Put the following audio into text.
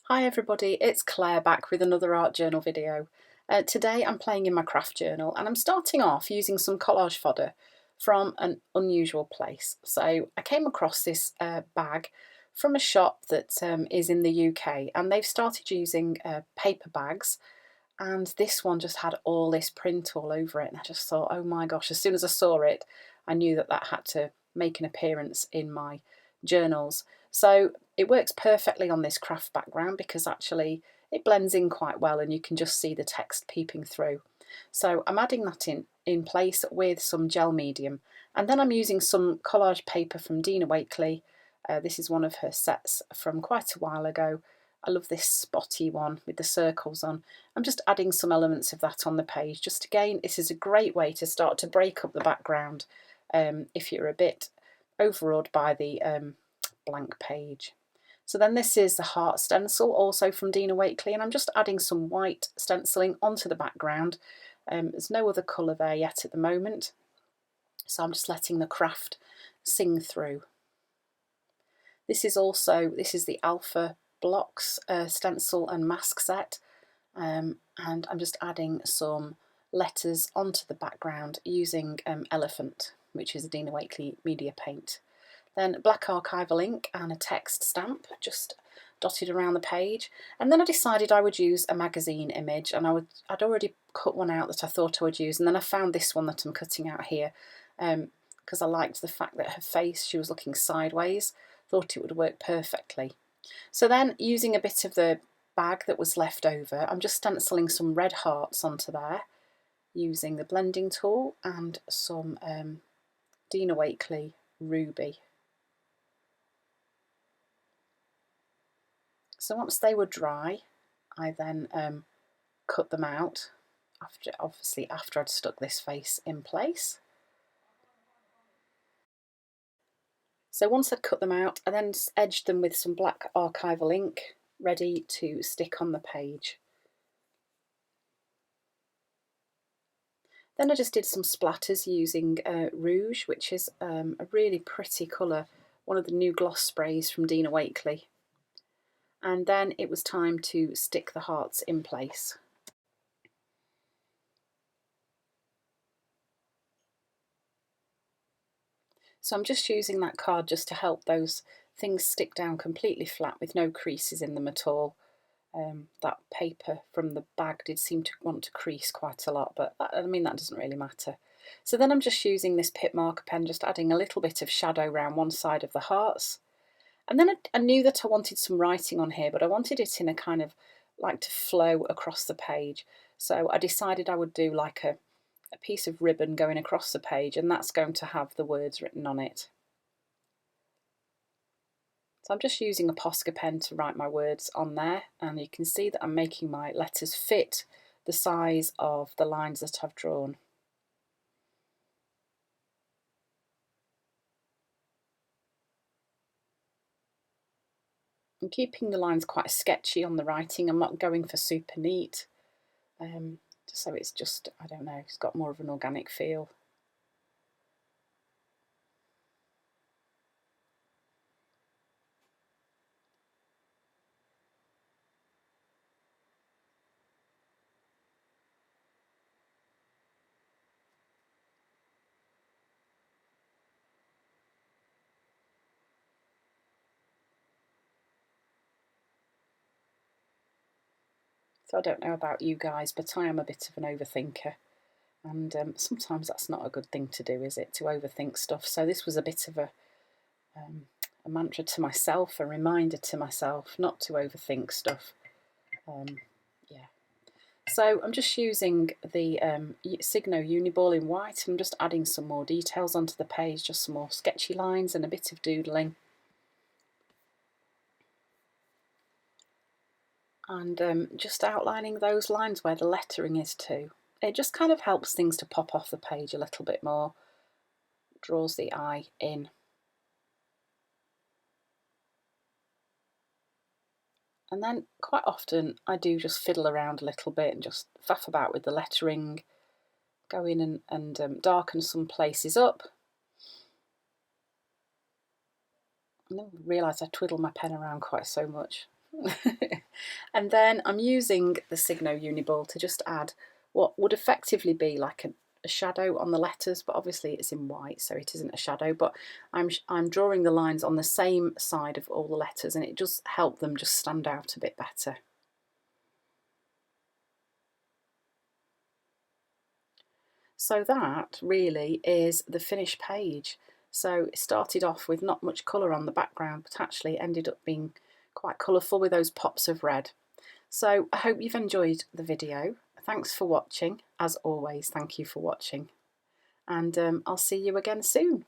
Hi everybody, it's Claire back with another art journal video. Today I'm playing in my craft journal and I'm starting off using some collage fodder from an unusual place. So I came across this bag from a shop that is in the UK, and they've started using paper bags, and this one just had all this print all over it, and I just thought, oh my gosh, as soon as I saw it I knew that that had to make an appearance in my journals. So it works perfectly on this craft background because actually it blends in quite well and you can just see the text peeping through. So I'm adding that in place with some gel medium, and then I'm using some collage paper from Dina Wakley. This is one of her sets from quite a while ago. I love this spotty one with the circles on. I'm just adding some elements of that on the page. Just again, this is a great way to start to break up the background if you're a bit overawed by the blank page. So then this is the heart stencil, also from Dina Wakley, and I'm just adding some white stenciling onto the background. There's no other colour there yet at the moment, so I'm just letting the craft sing through. This is the Alpha Blocks stencil and mask set, and I'm just adding some letters onto the background using Elephant, which is a Dina Wakley media paint. Then black archival ink and a text stamp just dotted around the page, and then I decided I would use a magazine image, and I'd already cut one out that I thought I would use, and then I found this one that I'm cutting out here because I liked the fact that her face, she was looking sideways, thought it would work perfectly. So then, using a bit of the bag that was left over, I'm just stenciling some red hearts onto there using the blending tool and some Dina Wakley Ruby. So once they were dry, I then cut them out, obviously after I'd stuck this face in place. So once I'd cut them out, I then edged them with some black archival ink, ready to stick on the page. Then I just did some splatters using rouge, which is a really pretty colour, one of the new gloss sprays from Dina Wakley. And then it was time to stick the hearts in place. So I'm just using that card just to help those things stick down completely flat with no creases in them at all. That paper from the bag did seem to want to crease quite a lot, but that doesn't really matter. So then I'm just using this Pip marker pen, just adding a little bit of shadow around one side of the hearts. And then I knew that I wanted some writing on here, but I wanted it in a kind of like to flow across the page. So I decided I would do like a piece of ribbon going across the page, and that's going to have the words written on it. So I'm just using a Posca pen to write my words on there, and you can see that I'm making my letters fit the size of the lines that I've drawn. I'm keeping the lines quite sketchy on the writing. I'm not going for super neat, so it's just, I don't know, it's got more of an organic feel. So I don't know about you guys, but I am a bit of an overthinker, and sometimes that's not a good thing to do, is it, to overthink stuff? So this was a bit of a mantra to myself, a reminder to myself not to overthink stuff. Yeah. So I'm just using the Signo Uniball in white. I'm just adding some more details onto the page, just some more sketchy lines and a bit of doodling. And just outlining those lines where the lettering is too. It just kind of helps things to pop off the page a little bit more, draws the eye in. And then quite often I do just fiddle around a little bit and just faff about with the lettering, go in and darken some places up. And then realise I twiddle my pen around quite so much. And then I'm using the Signo Uniball to just add what would effectively be like a shadow on the letters, but obviously it's in white, so it isn't a shadow, but I'm drawing the lines on the same side of all the letters, and it just helps them just stand out a bit better. So that really is the finished page. So it started off with not much colour on the background, but actually ended up being quite colourful with those pops of red. So I hope you've enjoyed the video. Thanks for watching. As always, thank you for watching. And I'll see you again soon.